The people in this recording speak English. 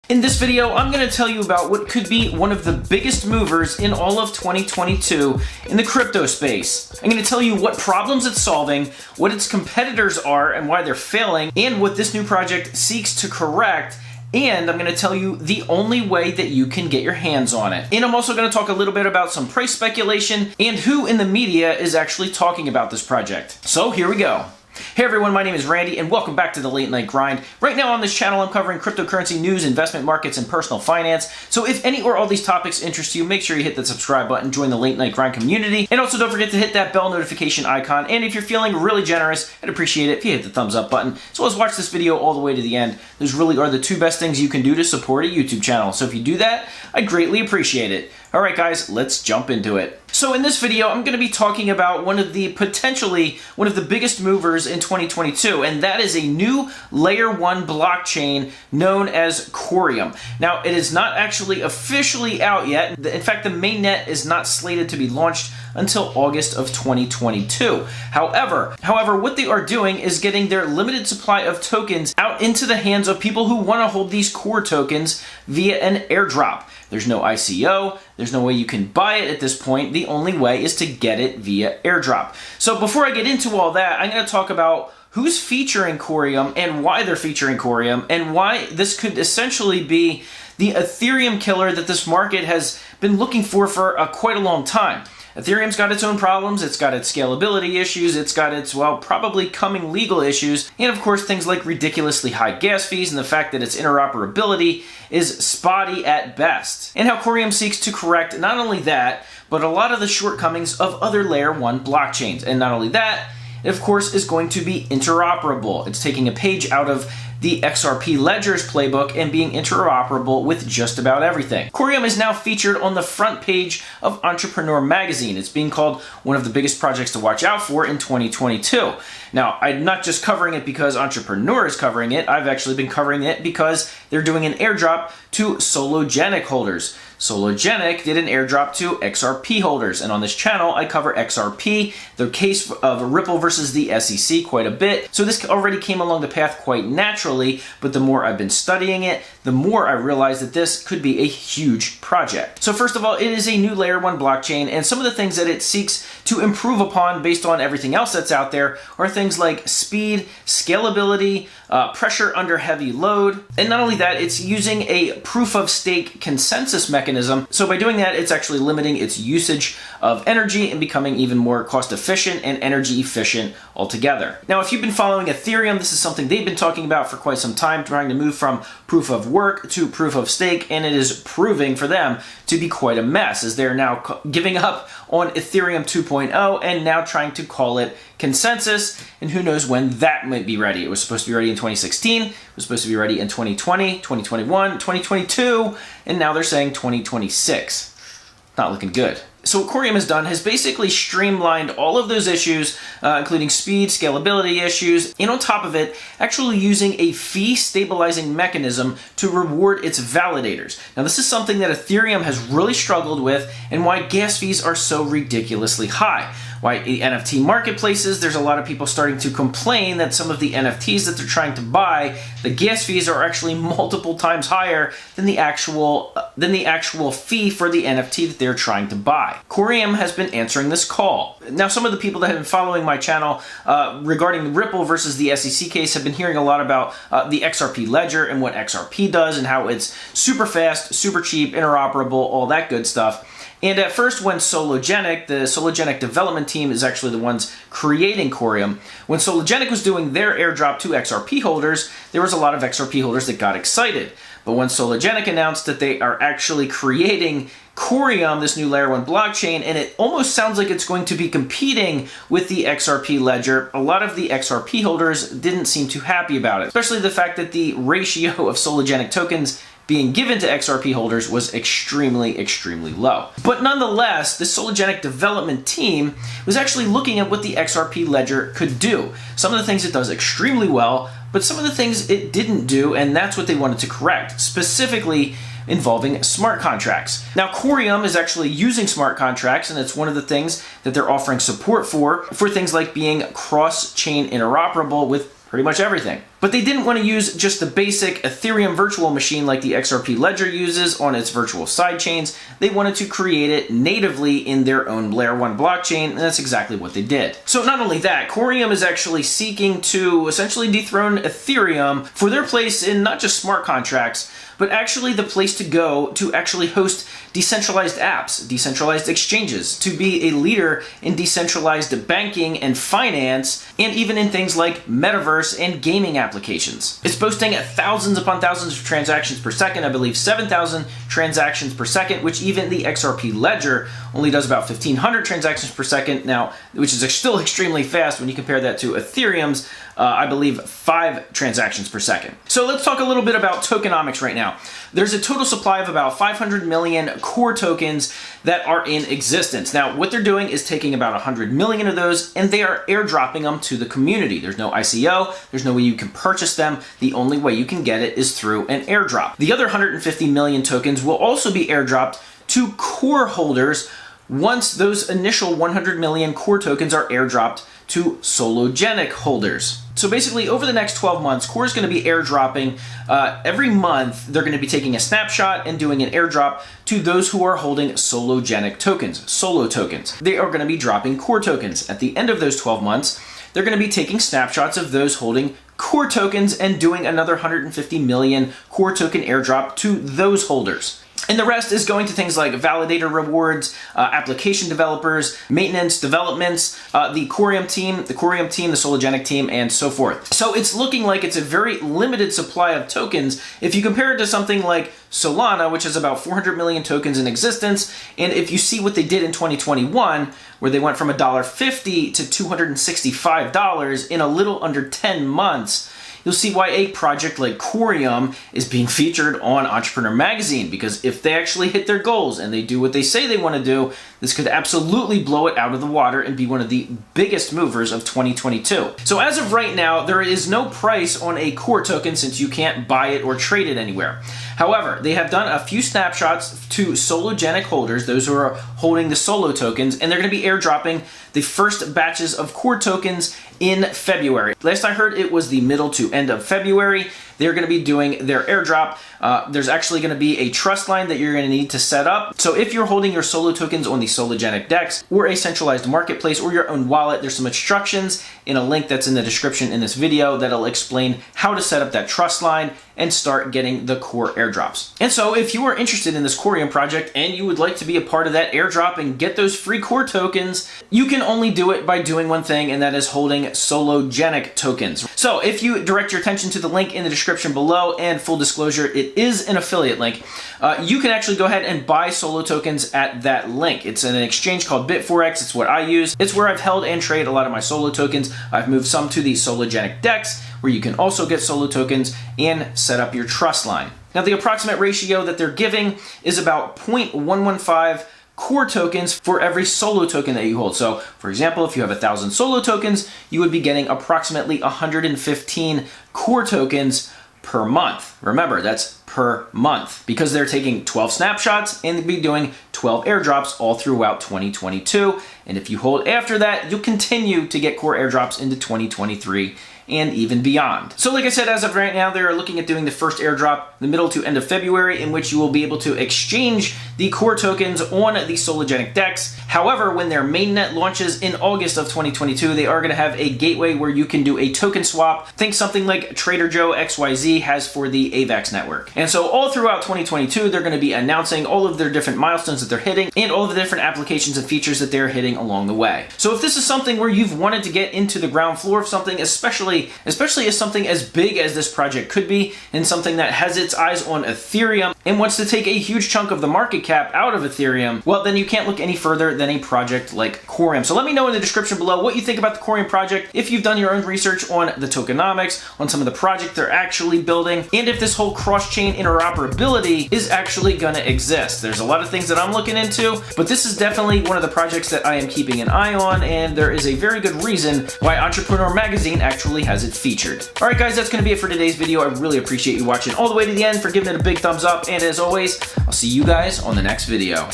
In this video, I'm going to tell you about what could be one of the biggest movers in all of 2022 in the crypto space. I'm going to tell you what problems it's solving, what its competitors are and why they're failing, and what this new project seeks to correct. And I'm going to tell you the only way that you can get your hands on it. And I'm also going to talk a little bit about some price speculation and who in the media is actually talking about this project. So here we go. Hey everyone, my name is Randy and welcome back to the Late Night Grind. Right now on this channel I'm covering cryptocurrency news, investment markets, and personal finance. So if any or all these topics interest you, make sure you hit that subscribe button, join the Late Night Grind community, and also don't forget to hit that bell notification icon. And if you're feeling really generous, I'd appreciate it if you hit the thumbs up button, as well as watch this video all the way to the end. Those really are the two best things you can do to support a YouTube channel. So if you do that, I'd greatly appreciate it. Alright guys, let's jump into it. So in this video, I'm going to be talking about potentially one of the biggest movers in 2022, and that is a new Layer 1 blockchain known as Quorum. Now, it is not actually officially out yet. In fact, the mainnet is not slated to be launched until August of 2022. However, what they are doing is getting their limited supply of tokens out into the hands of people who want to hold these core tokens via an airdrop. There's no ICO, there's no way you can buy it at this point. The only way is to get it via airdrop. So before I get into all that, I'm going to talk about who's featuring Quorum and why they're featuring Quorum and why this could essentially be the Ethereum killer that this market has been looking for quite a long time. Ethereum's got its own problems, it's got its scalability issues, it's got its, well, probably coming legal issues, and of course things like ridiculously high gas fees and the fact that its interoperability is spotty at best. And how Quorum seeks to correct not only that, but a lot of the shortcomings of other Layer 1 blockchains. And not only that, it of course is going to be interoperable. It's taking a page out of the XRP Ledger's playbook and being interoperable with just about everything. Quorum is now featured on the front page of Entrepreneur Magazine. It's being called one of the biggest projects to watch out for in 2022. Now, I'm not just covering it because Entrepreneur is covering it. I've actually been covering it because they're doing an airdrop to Sologenic holders. Sologenic did an airdrop to XRP holders, and on this channel I cover XRP, the case of Ripple versus the SEC quite a bit. So this already came along the path quite naturally, but the more I've been studying it, the more I realize that this could be a huge project. So first of all, it is a new Layer 1 blockchain, and some of the things that it seeks to improve upon based on everything else that's out there are things like speed, scalability, pressure under heavy load, and not only that, it's using a proof-of-stake consensus mechanism. So by doing that, it's actually limiting its usage of energy and becoming even more cost-efficient and energy-efficient altogether. Now, if you've been following Ethereum, this is something they've been talking about for quite some time, trying to move from proof-of-work to proof-of-stake, and it is proving for them to be quite a mess, as they're now giving up on Ethereum 2.0 and now trying to call it consensus, and who knows when that might be ready. It was supposed to be ready in 2016, it was supposed to be ready in 2020, 2021, 2022, and now they're saying 2026. Not looking good. So what Quorum has done has basically streamlined all of those issues, including speed, scalability issues, and on top of it, actually using a fee stabilizing mechanism to reward its validators. Now this is something that Ethereum has really struggled with, and why gas fees are so ridiculously high. Why NFT marketplaces, there's a lot of people starting to complain that some of the NFTs that they're trying to buy, the gas fees are actually multiple times higher than the actual fee for the NFT that they're trying to buy. Quorum has been answering this call. Now, some of the people that have been following my channel regarding Ripple versus the SEC case have been hearing a lot about the XRP Ledger and what XRP does and how it's super fast, super cheap, interoperable, all that good stuff. And at first, when Sologenic, the Sologenic development team is actually the ones creating Quorum, when Sologenic was doing their airdrop to XRP holders, there was a lot of XRP holders that got excited. But when Sologenic announced that they are actually creating Quorum, this new Layer 1 blockchain, and it almost sounds like it's going to be competing with the XRP Ledger, a lot of the XRP holders didn't seem too happy about it, especially the fact that the ratio of Sologenic tokens being given to XRP holders was extremely, extremely low. But nonetheless, the Sologenic development team was actually looking at what the XRP Ledger could do. Some of the things it does extremely well, but some of the things it didn't do, and that's what they wanted to correct, specifically involving smart contracts. Now, Quorum is actually using smart contracts, and it's one of the things that they're offering support for things like being cross-chain interoperable with pretty much everything. But they didn't want to use just the basic Ethereum virtual machine like the XRP Ledger uses on its virtual sidechains. They wanted to create it natively in their own Layer 1 blockchain, and that's exactly what they did. So not only that, Quorum is actually seeking to essentially dethrone Ethereum for their place in not just smart contracts, but actually the place to go to actually host decentralized apps, decentralized exchanges, to be a leader in decentralized banking and finance, and even in things like metaverse and gaming applications. It's boasting thousands upon thousands of transactions per second, I believe 7,000 transactions per second, which even the XRP Ledger only does about 1,500 transactions per second now, which is still extremely fast when you compare that to Ethereum's, I believe, 5 transactions per second. So let's talk a little bit about tokenomics right now. There's a total supply of about 500 million core tokens that are in existence. Now, what they're doing is taking about 100 million of those and they are airdropping them to the community. There's no ICO, there's no way you can purchase them. The only way you can get it is through an airdrop. The other 150 million tokens will also be airdropped to core holders once those initial 100 million core tokens are airdropped to Sologenic holders. So basically, over the next 12 months, Core is going to be airdropping every month. They're going to be taking a snapshot and doing an airdrop to those who are holding Sologenic tokens, Solo tokens. They are going to be dropping Core tokens. At the end of those 12 months, they're going to be taking snapshots of those holding Core tokens and doing another 150 million Core token airdrop to those holders. And the rest is going to things like validator rewards, application developers, maintenance, developments, the Quorum team, the Sologenic team, and so forth. So it's looking like it's a very limited supply of tokens if you compare it to something like Solana, which has about 400 million tokens in existence. And if you see what they did in 2021, where they went from $1.50 to $265 in a little under 10 months, you'll see why a project like Quorum is being featured on Entrepreneur Magazine, because if they actually hit their goals and they do what they say they want to do, this could absolutely blow it out of the water and be one of the biggest movers of 2022. So as of right now, there is no price on a Core token since you can't buy it or trade it anywhere. However, they have done a few snapshots to Sologenic holders, those who are holding the Solo tokens, and they're going to be airdropping the first batches of Core tokens in February. Last I heard, it was the middle to end of February. They're going to be doing their airdrop. There's actually going to be a trust line that you're going to need to set up. So if you're holding your Solo tokens on the Sologenic DEX or a centralized marketplace or your own wallet, there's some instructions in a link that's in the description in this video that'll explain how to set up that trust line and start getting the Core airdrops. And so if you are interested in this Quorum project and you would like to be a part of that airdrop and get those free Core tokens, you can only do it by doing one thing, and that is holding Sologenic tokens. So if you direct your attention to the link in the description below, and full disclosure, it is an affiliate link, you can actually go ahead and buy Solo tokens at that link. It's an exchange called Bit4X. It's what I use. It's where I've held and trade a lot of my Solo tokens. I've moved some to the Sologenic DEX, where you can also get Solo tokens and set up your trust line. Now, the approximate ratio that they're giving is about 0.115 Core tokens for every Solo token that you hold. So, for example, if you have 1,000 Solo tokens, you would be getting approximately 115 Core tokens per month. Remember, that's per month, because they're taking 12 snapshots and they'll be doing 12 airdrops all throughout 2022. And if you hold after that, you'll continue to get Core airdrops into 2023 and even beyond. So like I said, as of right now, they're looking at doing the first airdrop the middle to end of February, in which you will be able to exchange the Core tokens on the Sologenic DEX. However, when their mainnet launches in August of 2022, they are going to have a gateway where you can do a token swap. Think something like Trader Joe XYZ has for the AVAX network. And so all throughout 2022, they're going to be announcing all of their different milestones that they're hitting and all of the different applications and features that they're hitting along the way. So if this is something where you've wanted to get into the ground floor of something, especially as something as big as this project could be, and something that has its eyes on Ethereum and wants to take a huge chunk of the market cap out of Ethereum, well, then you can't look any further than a project like Quorum. So let me know in the description below what you think about the Quorum project, if you've done your own research on the tokenomics, on some of the projects they're actually building, and if this whole cross-chain interoperability is actually going to exist. There's a lot of things that I'm looking into, but this is definitely one of the projects that I am keeping an eye on, and there is a very good reason why Entrepreneur Magazine actually has it featured. Alright guys, that's going to be it for today's video. I really appreciate you watching all the way to the end, for giving it a big thumbs up, and as always, I'll see you guys on the next video.